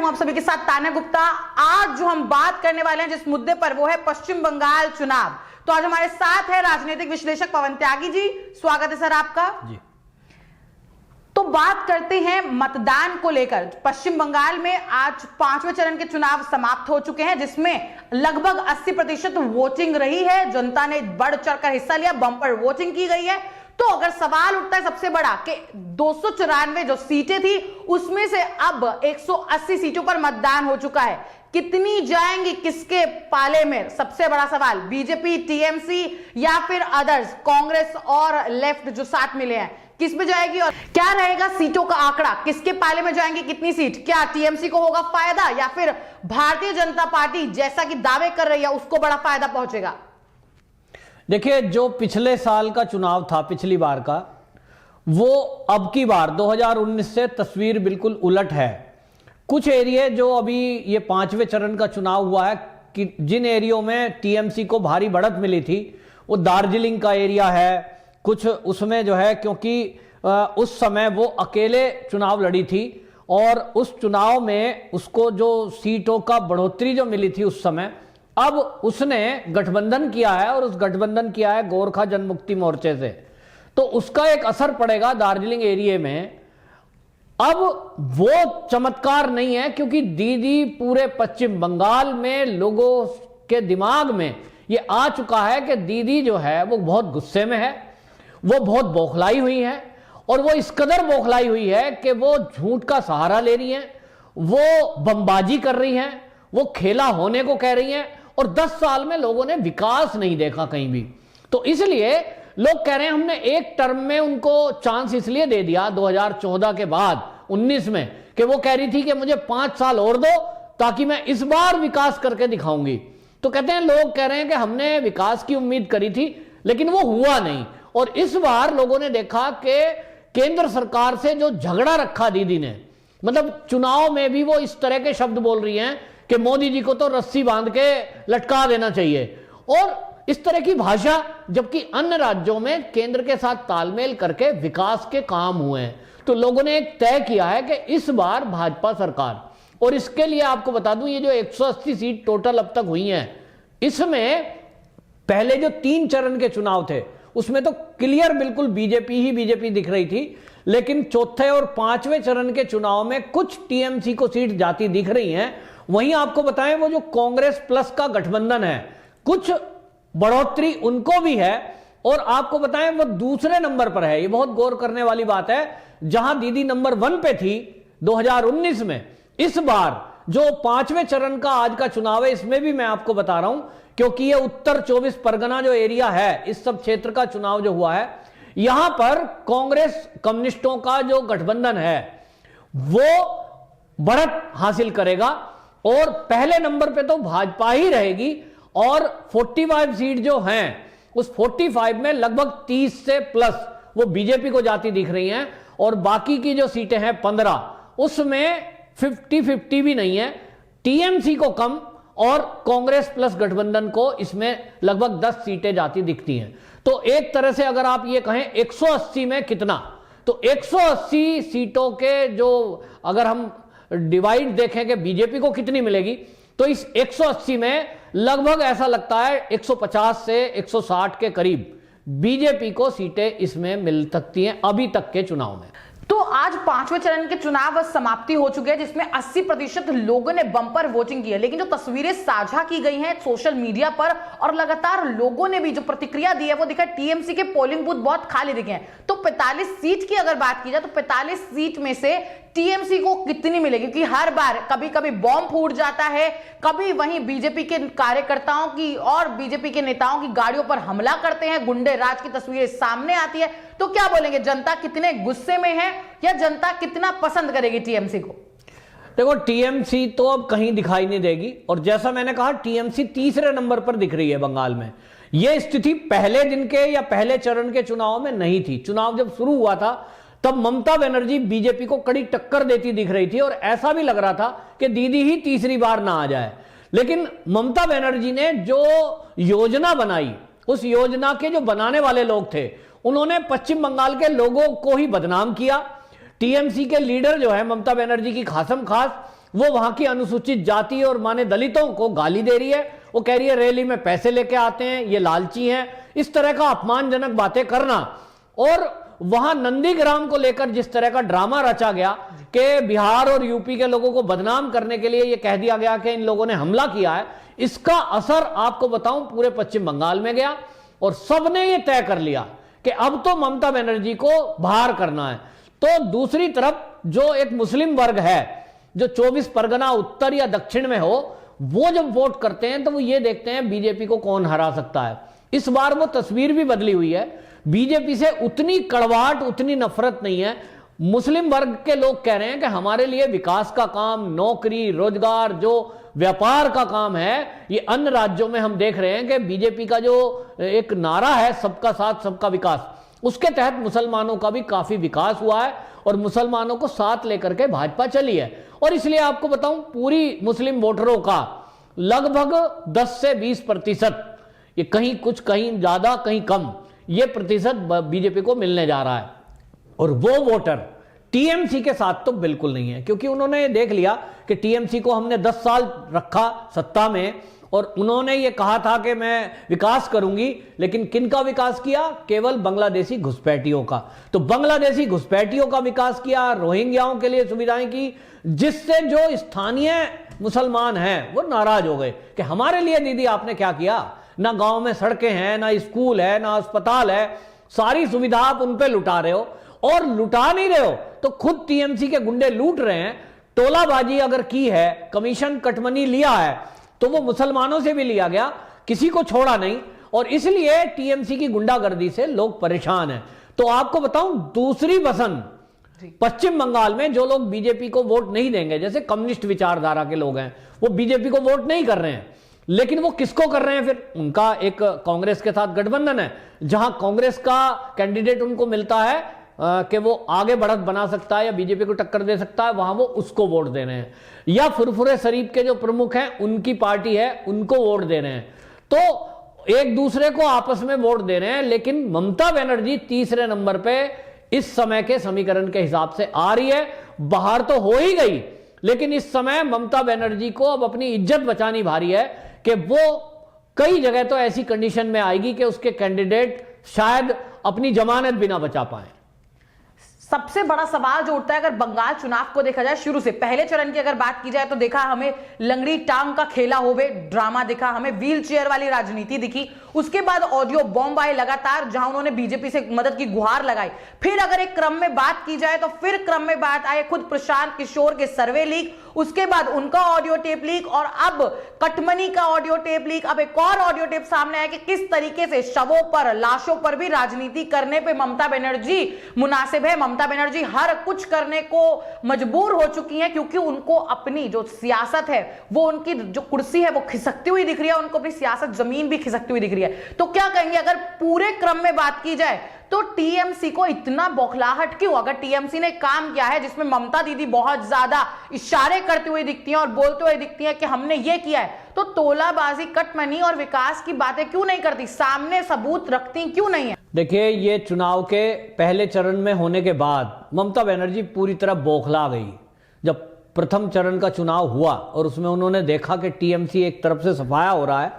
आप सभी के साथ तान्या गुप्ता। आज जो हम बात करने वाले हैं जिस मुद्दे पर, वो है पश्चिम बंगाल चुनाव। तो आज हमारे साथ है राजनीतिक विश्लेषक पवन त्यागी जी। स्वागत है सर आपका जी। तो बात करते हैं मतदान को लेकर। पश्चिम बंगाल में आज 5वें चरण के चुनाव समाप्त हो चुके हैं, जिसमें लगभग 80% वोटिंग रही है। जनता ने बढ़ चढ़कर हिस्सा लिया, बम्पर वोटिंग की गई है। तो अगर सवाल उठता है सबसे बड़ा कि 294 जो सीटें थी उसमें से अब 180 सीटों पर मतदान हो चुका है, कितनी जाएंगी किसके पाले में? सबसे बड़ा सवाल, बीजेपी, टीएमसी या फिर अदर्स, कांग्रेस और लेफ्ट जो साथ मिले हैं, किस में जाएगी? और क्या रहेगा सीटों का आंकड़ा, किसके पाले में जाएंगे कितनी सीट? क्या टीएमसी को होगा फायदा या फिर भारतीय जनता पार्टी जैसा कि दावे कर रही है उसको बड़ा फायदा पहुंचेगा? देखिए, जो पिछले साल का चुनाव था, पिछली बार का, वो अब की बार 2019 से तस्वीर बिल्कुल उलट है। कुछ एरिया जो अभी ये 5वें चरण का चुनाव हुआ है, कि जिन एरियो में टीएमसी को भारी बढ़त मिली थी, वो दार्जिलिंग का एरिया है। कुछ उसमें जो है, क्योंकि उस समय वो अकेले चुनाव लड़ी थी और उस चुनाव में उसको जो सीटों का बढ़ोतरी जो मिली थी उस समय, अब उसने गठबंधन किया है और उस गठबंधन किया है गोरखा जनमुक्ति मोर्चे से, तो उसका एक असर पड़ेगा दार्जिलिंग एरिया में। अब वो चमत्कार नहीं है, क्योंकि दीदी पूरे पश्चिम बंगाल में लोगों के दिमाग में ये आ चुका है कि दीदी जो है वो बहुत गुस्से में है, वो बहुत बौखलाई हुई है, और वो इस कदर बौखलाई हुई है कि वो झूठ का सहारा ले रही हैं, वो बमबाजी कर रही हैं, वो खेला होने को कह रही हैं, और 10 साल में लोगों ने विकास नहीं देखा कहीं भी। तो इसलिए लोग कह रहे हैं हमने एक टर्म में उनको चांस इसलिए दे दिया 2014 के बाद 19 में, कि वो कह रही थी कि मुझे 5 साल और दो ताकि मैं इस बार विकास करके दिखाऊंगी। तो कहते हैं, लोग कह रहे हैं कि हमने विकास की उम्मीद करी थी लेकिन वो हुआ नहीं, और इस बार लोगों ने देखा कि केंद्र सरकार से जो झगड़ा रखा दीदी ने, मतलब चुनाव में भी वो इस तरह के शब्द बोल रही हैं कि मोदी जी को तो रस्सी बांध के लटका देना चाहिए, और इस तरह की भाषा, जबकि अन्य राज्यों में केंद्र के साथ तालमेल करके विकास के काम हुए हैं। तो लोगों ने एक तय किया है कि इस बार भाजपा सरकार, और इसके लिए आपको बता दूं, ये जो 180 सीट टोटल अब तक हुई हैं, इसमें पहले जो 3 चरण के चुनाव थे उसमें तो क्लियर बिल्कुल बीजेपी ही बीजेपी दिख रही थी, लेकिन चौथे और 5वें चरण के चुनाव में कुछ टीएमसी को सीट जाती दिख रही हैं। वहीं आपको बताएं, वो जो कांग्रेस प्लस का गठबंधन है, कुछ बढ़ोतरी उनको भी है, और आपको बताएं वो दूसरे नंबर पर है। ये बहुत गौर करने वाली बात है, जहां दीदी नंबर 1 पे थी 2019 में, इस बार जो 5वें चरण का आज का चुनाव है, इसमें भी मैं आपको बता रहा हूं, क्योंकि ये उत्तर 24 परगना जो एरिया है, इस सब क्षेत्र का चुनाव जो हुआ है, यहां पर कांग्रेस कम्युनिस्टों का जो गठबंधन है वो बढ़त हासिल करेगा, और पहले नंबर पे तो भाजपा ही रहेगी, और 45 सीट जो हैं उस 45 में लगभग 30 से प्लस वो बीजेपी को जाती दिख रही हैं, और बाकी की जो सीटें हैं 15, उसमें 50-50 भी नहीं है, टीएमसी को कम और कांग्रेस प्लस गठबंधन को इसमें लगभग 10 सीटें जाती दिखती हैं। तो एक तरह से अगर आप ये कहें 180 में कितना, तो 180 सीटों के जो अगर हम डिवाइड देखें कि बीजेपी को कितनी मिलेगी, तो इस 180 में लगभग ऐसा लगता है 150 से 160 के करीब बीजेपी को सीटें इसमें मिल सकती हैं अभी तक के चुनाव में। तो आज 5वें चरण के चुनाव समाप्ति हो चुके हैं, जिसमें 80% लोगों ने बम्पर वोटिंग की है। लेकिन जो तस्वीरें साझा की गई हैं सोशल मीडिया पर, और लगातार लोगों ने भी जो प्रतिक्रिया दी है, वो दिखा टीएमसी के पोलिंग बूथ बहुत खाली दिखे हैं। तो 45 सीट की अगर बात की जाए, तो 45 सीट में से टीएमसी को कितनी मिलेगी? क्योंकि हर बार कभी कभी बॉम्ब फूट जाता है, कभी वहीं बीजेपी के कार्यकर्ताओं की और बीजेपी के नेताओं की गाड़ियों पर हमला करते हैं, गुंडे राज की तस्वीरें सामने आती है। तो क्या बोलेंगे, जनता कितने गुस्से में है या जनता कितना पसंद करेगी टीएमसी को? देखो, टीएमसी तो अब कहीं दिखाई नहीं देगी, और जैसा मैंने कहा, टीएमसी तीसरे नंबर पर दिख रही है बंगाल में। यह स्थिति पहले दिन के या पहले चरण के चुनाव में नहीं थी। चुनाव जब शुरू हुआ था तब ममता बनर्जी बीजेपी को कड़ी टक्कर देती दिख रही थी, और ऐसा भी लग रहा था कि दीदी ही तीसरी बार ना आ जाए। लेकिन ममता बनर्जी ने जो योजना बनाई, उस योजना के जो बनाने वाले लोग थे, उन्होंने पश्चिम बंगाल के लोगों को ही बदनाम किया। टीएमसी के लीडर जो है ममता बनर्जी की खासम खास, वो वहां की अनुसूचित जाति और माने दलितों को गाली दे रही है। वो कह रही है रैली में पैसे लेके आते हैं, ये लालची हैं। इस तरह का अपमानजनक बातें करना, और वहां नंदीग्राम को लेकर जिस तरह का ड्रामा रचा गया कि बिहार और यूपी के लोगों को बदनाम करने के लिए ये कह दिया गया कि इन लोगों ने हमला किया है, इसका असर आपको बताऊं पूरे पश्चिम बंगाल में गया और सबने ये तय कर लिया कि अब तो ममता बनर्जी को बाहर करना है। तो दूसरी तरफ जो एक मुस्लिम वर्ग है जो 24 परगना उत्तर या दक्षिण में हो, वो जब वोट करते हैं तो वो ये देखते हैं बीजेपी को कौन हरा सकता है। इस बार वो तस्वीर भी बदली हुई है, बीजेपी से उतनी कड़वाहट, उतनी नफरत नहीं है। मुस्लिम वर्ग के लोग कह रहे हैं कि हमारे लिए विकास का काम, नौकरी, रोजगार, जो व्यापार का काम है, ये अन्य राज्यों में हम देख रहे हैं कि बीजेपी का जो एक नारा है सबका साथ सबका विकास, उसके तहत मुसलमानों का भी काफी विकास हुआ है और मुसलमानों को साथ लेकर के भाजपा चली है। और इसलिए आपको बताऊं पूरी मुस्लिम वोटरों का लगभग 10 से 20%, ये कहीं कुछ कहीं ज्यादा कहीं कम, ये प्रतिशत बीजेपी को मिलने जा रहा है। और वो वोटर टीएमसी के साथ तो बिल्कुल नहीं है, क्योंकि उन्होंने देख लिया कि टीएमसी को हमने 10 साल रखा सत्ता में और उन्होंने ये कहा था कि मैं विकास करूंगी, लेकिन किनका विकास किया? केवल बांग्लादेशी घुसपैठियों का। तो बांग्लादेशी घुसपैठियों का विकास किया, रोहिंग्याओं के लिए सुविधाएं की, जिससे जो स्थानीय मुसलमान हैं वो नाराज हो गए कि हमारे लिए दीदी आपने क्या किया? ना गांव में सड़कें हैं, ना स्कूल है, ना अस्पताल है, सारी सुविधा आप उन पे लुटा रहे हो। और लुटा नहीं रहे हो तो खुद टीएमसी के गुंडे लूट रहे हैं। टोलाबाजी अगर की है, कमीशन कटमनी लिया है, तो वो मुसलमानों से भी लिया गया, किसी को छोड़ा नहीं। और इसलिए टीएमसी की गुंडागर्दी से लोग परेशान हैं। तो आपको बताऊं दूसरी पसंद पश्चिम बंगाल में जो लोग बीजेपी को वोट नहीं देंगे, जैसे कम्युनिस्ट विचारधारा के लोग हैं, वो बीजेपी को वोट नहीं कर रहे हैं, लेकिन वो किसको कर रहे हैं? फिर उनका एक कांग्रेस के साथ गठबंधन है, जहां कांग्रेस का कैंडिडेट उनको मिलता है कि वो आगे बढ़त बना सकता है या बीजेपी को टक्कर दे सकता है, वहां वो उसको वोट दे रहे हैं। या फुरफुरे शरीफ के जो प्रमुख हैं, उनकी पार्टी है, उनको वोट दे रहे हैं। तो एक दूसरे को आपस में वोट दे रहे हैं। लेकिन ममता बनर्जी तीसरे नंबर पे इस समय के समीकरण के हिसाब से आ रही है। बाहर तो हो ही गई, लेकिन इस समय ममता बनर्जी को अब अपनी इज्जत बचानी भारी है कि वो कई जगह तो ऐसी कंडीशन में आएगी कि उसके कैंडिडेट शायद अपनी जमानत भी ना बचा पाए। सबसे बड़ा सवाल जो उठता है, अगर बंगाल चुनाव को देखा जाए, शुरू से पहले चरण की अगर बात की जाए तो देखा हमें लंगड़ी टांग का खेला होवे ड्रामा दिखा, हमें व्हील चेयर वाली राजनीति दिखी, उसके बाद ऑडियो बॉम्ब आए लगातार जहां उन्होंने बीजेपी से मदद की गुहार लगाई। फिर अगर एक क्रम में बात की जाए तो फिर क्रम में बात आए खुद प्रशांत किशोर के सर्वे लीक, उसके बाद उनका ऑडियो टेप लीक और अब कटमनी का ऑडियो टेप लीक। अब एक और ऑडियो टेप सामने आया कि किस तरीके से शवों पर, लाशों पर भी राजनीति करने पे ममता बनर्जी मुनासिब है। ममता बनर्जी हर कुछ करने को मजबूर हो चुकी हैं, क्योंकि उनको अपनी जो सियासत है, वो उनकी जो कुर्सी है वो खिसकती हुई दिख रही है, उनको अपनी सियासत जमीन भी खिसकती हुई दिख रही है। तो क्या कहेंगे अगर पूरे क्रम में बात की जाए तो टीएमसी को इतना बौखलाहट क्यों? अगर टीएमसी ने काम किया है जिसमें ममता दीदी बहुत ज्यादा इशारे करती हुई दिखती हैं और बोलते हुए दिखती हैं कि हमने ये किया है, तो तोलाबाजी, कटमनी और विकास की बातें क्यों नहीं करती? सामने सबूत रखती क्यों नहीं है? देखिए, ये चुनाव के पहले चरण में होने के बाद ममता बनर्जी पूरी तरह बौखला गई। जब प्रथम चरण का चुनाव हुआ और उसमें उन्होंने देखा कि टीएमसी एक तरफ से सफाया हो रहा है,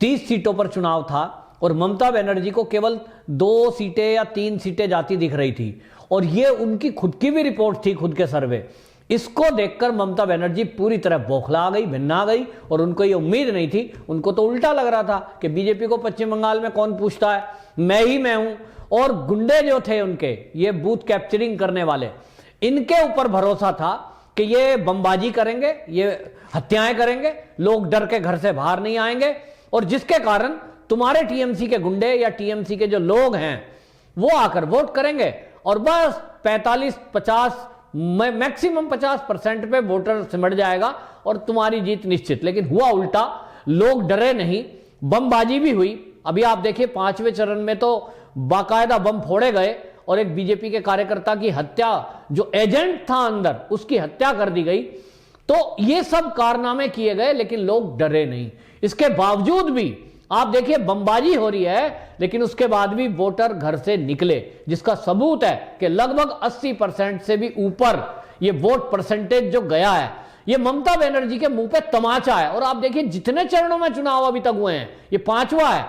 30 सीटों पर चुनाव था और ममता बनर्जी को केवल 2 सीटें या 3 सीटें जाती दिख रही थी, और ये उनकी खुद की भी रिपोर्ट थी, खुद के सर्वे। इसको देखकर ममता बनर्जी पूरी तरह बौखला गई, भिन्ना गई, और उनको ये उम्मीद नहीं थी। उनको तो उल्टा लग रहा था कि बीजेपी को पश्चिम बंगाल में कौन पूछता है, मैं ही मैं हूं। और गुंडे जो थे उनके, ये बूथ कैप्चरिंग करने वाले, इनके ऊपर भरोसा था कि ये बमबाजी करेंगे, ये हत्याएं करेंगे, लोग डर के घर से बाहर नहीं आएंगे, और जिसके कारण तुम्हारे टीएमसी के गुंडे या टीएमसी के जो लोग हैं वो आकर वोट करेंगे और बस 45-50 मैक्सिमम 50% पे वोटर सिमट जाएगा और तुम्हारी जीत निश्चित। लेकिन हुआ उल्टा, लोग डरे नहीं, बमबाजी भी हुई। अभी आप देखिए 5वें चरण में तो बाकायदा बम फोड़े गए और एक बीजेपी के कार्यकर्ता की हत्या, जो एजेंट था अंदर, उसकी हत्या कर दी गई। तो ये सब कारनामे किए गए, लेकिन लोग डरे नहीं। इसके बावजूद भी आप देखिए बमबाजी हो रही है, लेकिन उसके बाद भी वोटर घर से निकले, जिसका सबूत है कि लगभग 80% से भी ऊपर ये वोट परसेंटेज जो गया है। ये ममता बनर्जी के मुंह पे तमाचा है। और आप देखिए जितने चरणों में चुनाव अभी तक हुए हैं, ये 5वां है,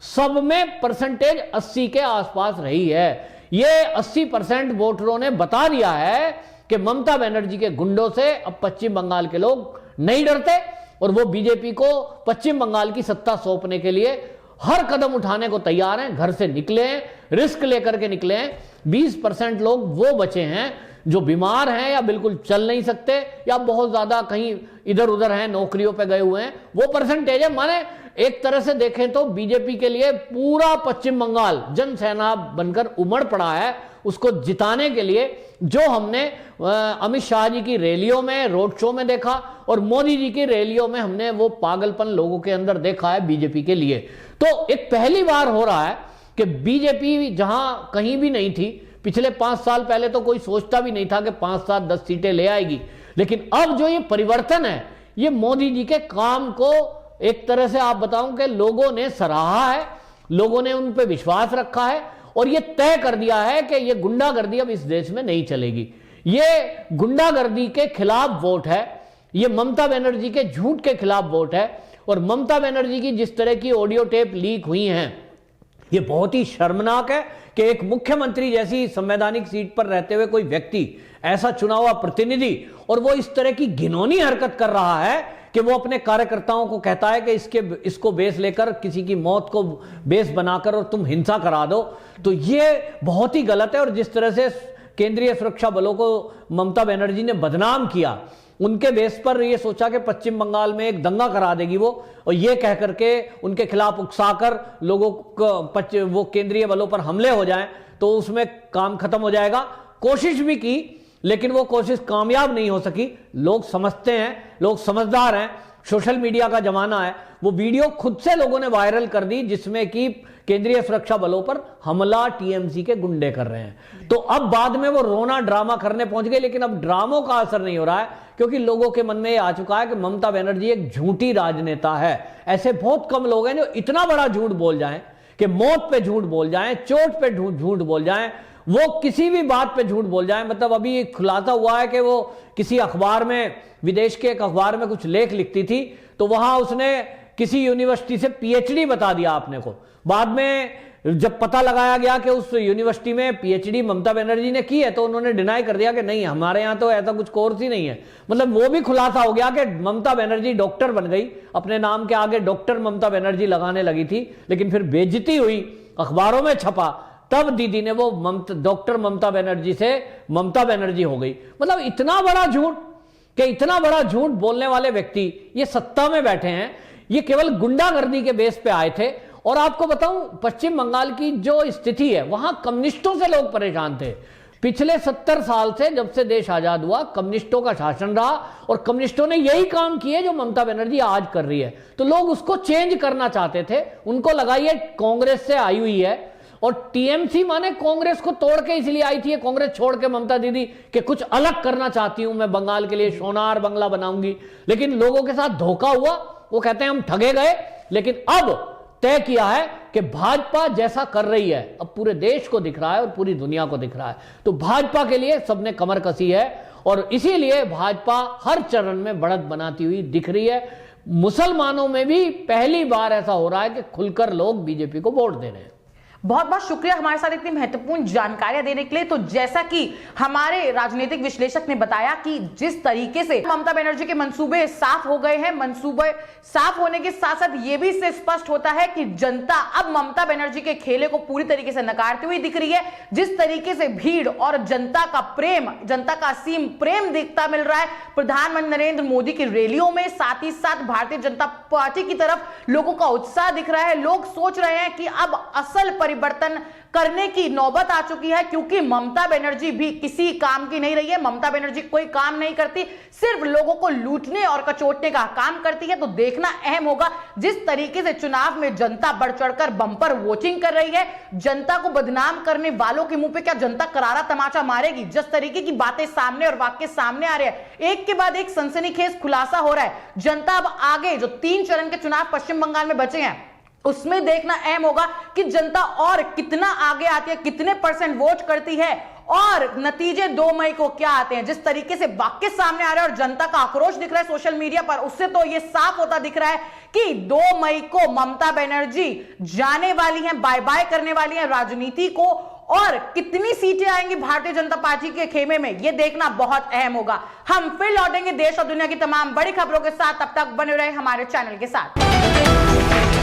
सब में परसेंटेज 80 के आसपास रही है। ये 80% वोटरों ने बता दिया है कि ममता बनर्जी के गुंडों से अब पश्चिम बंगाल के लोग नहीं डरते और वो बीजेपी को पश्चिम बंगाल की सत्ता सौंपने के लिए हर कदम उठाने को तैयार हैं। घर से निकले हैं, रिस्क लेकर के निकले हैं। 20% लोग वो बचे हैं जो बीमार हैं या बिल्कुल चल नहीं सकते या बहुत ज्यादा कहीं इधर उधर हैं, नौकरियों पे गए हुए हैं, वो परसेंटेज है। माने एक तरह से देखें तो बीजेपी के लिए पूरा पश्चिम बंगाल जनसेना बनकर उमड़ पड़ा है उसको जिताने के लिए। जो हमने अमित शाह जी की रैलियों में, रोड शो में देखा और मोदी जी की रैलियों में हमने वो पागलपन लोगों के अंदर देखा है बीजेपी के लिए। तो एक पहली बार हो रहा है कि बीजेपी जहां कहीं भी नहीं थी, पिछले 5 साल पहले तो कोई सोचता भी नहीं था कि 5, 7, 10 सीटें ले आएगी, लेकिन अब जो ये परिवर्तन है ये मोदी जी के काम को एक तरह से आप बताऊं कि लोगों ने सराहा है, लोगों ने उन पर विश्वास रखा है और ये तय कर दिया है कि ये गुंडागर्दी अब इस देश में नहीं चलेगी। ये गुंडागर्दी के खिलाफ वोट है, ये ममता बनर्जी के झूठ के खिलाफ वोट है। और ममता बनर्जी की जिस तरह की ऑडियो टेप लीक हुई हैं, ये बहुत ही शर्मनाक है कि एक मुख्यमंत्री जैसी संवैधानिक सीट पर रहते हुए कोई व्यक्ति, ऐसा चुना हुआ प्रतिनिधि, और वो इस तरह की घिनौनी हरकत कर रहा है कि वो अपने कार्यकर्ताओं को कहता है कि इसको बेस लेकर किसी की मौत को बेस बनाकर और तुम हिंसा करा दो। तो ये बहुत ही गलत है। और जिस तरह से केंद्रीय सुरक्षा बलों को ममता बनर्जी ने बदनाम किया, उनके बेस पर ये सोचा कि पश्चिम बंगाल में एक दंगा करा देगी वो, और ये कह करके उनके खिलाफ उकसाकर लोगों को वो केंद्रीय बलों पर हमले हो जाएं तो उसमें काम खत्म हो जाएगा। कोशिश भी की लेकिन वो कोशिश कामयाब नहीं हो सकी। लोग समझते हैं, लोग समझदार हैं, सोशल मीडिया का जमाना है। वो वीडियो खुद से लोगों ने वायरल कर दी जिसमें कि केंद्रीय सुरक्षा बलों पर हमला टीएमसी के गुंडे कर रहे हैं। तो अब बाद में वो रोना ड्रामा करने पहुंच गए, लेकिन अब ड्रामों का असर नहीं हो रहा है क्योंकि लोगों के मन में ये आ चुका है कि ममता बनर्जी एक झूठी राजनेता है। ऐसे बहुत कम लोग हैं जो इतना बड़ा झूठ बोल जाएं कि मौत पे झूठ बोल जाएं, चोट पे झूठ बोल जाएं, वो किसी भी बात पे झूठ बोल जाएं। मतलब अभी खुलासा हुआ है कि वो किसी अखबार में, विदेश के एक अखबार में कुछ लेख लिखती थी, तो वहां उसने किसी यूनिवर्सिटी से पीएचडी बता दिया आपने को। बाद में जब पता लगाया गया कि उस यूनिवर्सिटी में पीएचडी ममता बनर्जी ने की है तो उन्होंने डिनाई कर दिया कि नहीं, हमारे यहां तो ऐसा कुछ कोर्स ही नहीं है। मतलब वो भी खुलासा हो गया कि ममता बनर्जी डॉक्टर बन गई, अपने नाम के आगे डॉक्टर ममता बनर्जी लगाने लगी थी, लेकिन फिर बेइज्जती हुई, अखबारों में छपा, तब दीदी ने वो डॉक्टर ममता बनर्जी से ममता बनर्जी हो गई। मतलब इतना बड़ा झूठ, कि इतना बड़ा झूठ बोलने वाले व्यक्ति ये सत्ता में बैठे हैं, ये केवल गुंडागर्दी के बेस पे आए थे। और आपको बताऊं, पश्चिम बंगाल की जो स्थिति है, वहां कम्युनिस्टों से लोग परेशान थे। पिछले 70 साल से, जब से देश आजाद हुआ, कम्युनिस्टों का शासन रहा और कम्युनिस्टों ने यही काम किए जो ममता बनर्जी आज कर रही है। तो लोग उसको चेंज करना चाहते थे। उनको लगा ये कांग्रेस से आई हुई है, और टीएमसी माने कांग्रेस को तोड़ के इसलिए आई थी, कांग्रेस छोड़ के ममता दीदी के कुछ अलग करना चाहती हूं, मैं बंगाल के लिए सोनार बंगला बनाऊंगी। लेकिन लोगों के साथ धोखा हुआ, वो कहते हैं हम ठगे गए। लेकिन अब तय किया है कि भाजपा जैसा कर रही है, अब पूरे देश को दिख रहा है और पूरी दुनिया को दिख रहा है, तो भाजपा के लिए सबने कमर कसी है। और इसीलिए भाजपा हर चरण में बढ़त बनाती हुई दिख रही है। मुसलमानों में भी पहली बार ऐसा हो रहा है कि खुलकर लोग बीजेपी को वोट दे रहे हैं। बहुत बहुत शुक्रिया हमारे साथ इतनी महत्वपूर्ण जानकारियां देने के लिए। तो जैसा कि हमारे राजनीतिक विश्लेषक ने बताया कि जिस तरीके से ममता बनर्जी के मंसूबे साफ हो गए हैं, मंसूबे साफ होने के साथ साथ ये भी इससे स्पष्ट होता है कि जनता अब ममता बनर्जी के खेले को पूरी तरीके से नकारती हुई दिख रही है। जिस तरीके से भीड़ और जनता का प्रेम, जनता का असीम प्रेम दिखता मिल रहा है प्रधानमंत्री नरेंद्र मोदी की रैलियों में, साथ ही साथ भारतीय जनता पार्टी की तरफ लोगों का उत्साह दिख रहा है। लोग सोच रहे हैं कि अब असल परिवर्तन करने की नौबत आ चुकी है, क्योंकि ममता बनर्जी भी किसी काम की नहीं रही है। ममता बनर्जी कोई काम नहीं करती, सिर्फ लोगों को लूटने और कचोटने का काम करती है। तो देखना अहम होगा जिस तरीके से चुनाव में जनता बढ़ चढ़कर बम्पर वोटिंग कर रही है, जनता को बदनाम करने वालों के मुंह पे क्या जनता करारा तमाचा मारेगी। जिस तरीके की बातें सामने और वाक्य सामने आ रहे हैं, एक के बाद एक सनसनीखेज खुलासा हो रहा है। जनता अब आगे जो 3 चरण के चुनाव पश्चिम बंगाल में बचे हैं, उसमें देखना अहम होगा कि जनता और कितना आगे आती है, कितने % वोट करती है और नतीजे 2 मई को क्या आते हैं। जिस तरीके से वाक्य सामने आ रहा है और जनता का आक्रोश दिख रहा है सोशल मीडिया पर, उससे तो यह साफ होता दिख रहा है कि 2 मई को ममता बनर्जी जाने वाली हैं, बाय बाय करने वाली हैं राजनीति को। और कितनी सीटें आएंगी भारतीय जनता पार्टी के खेमे में, यह देखना बहुत अहम होगा। हम फिर लौटेंगे देश और दुनिया की तमाम बड़ी खबरों के साथ, तब तक बने रहे हमारे चैनल के साथ।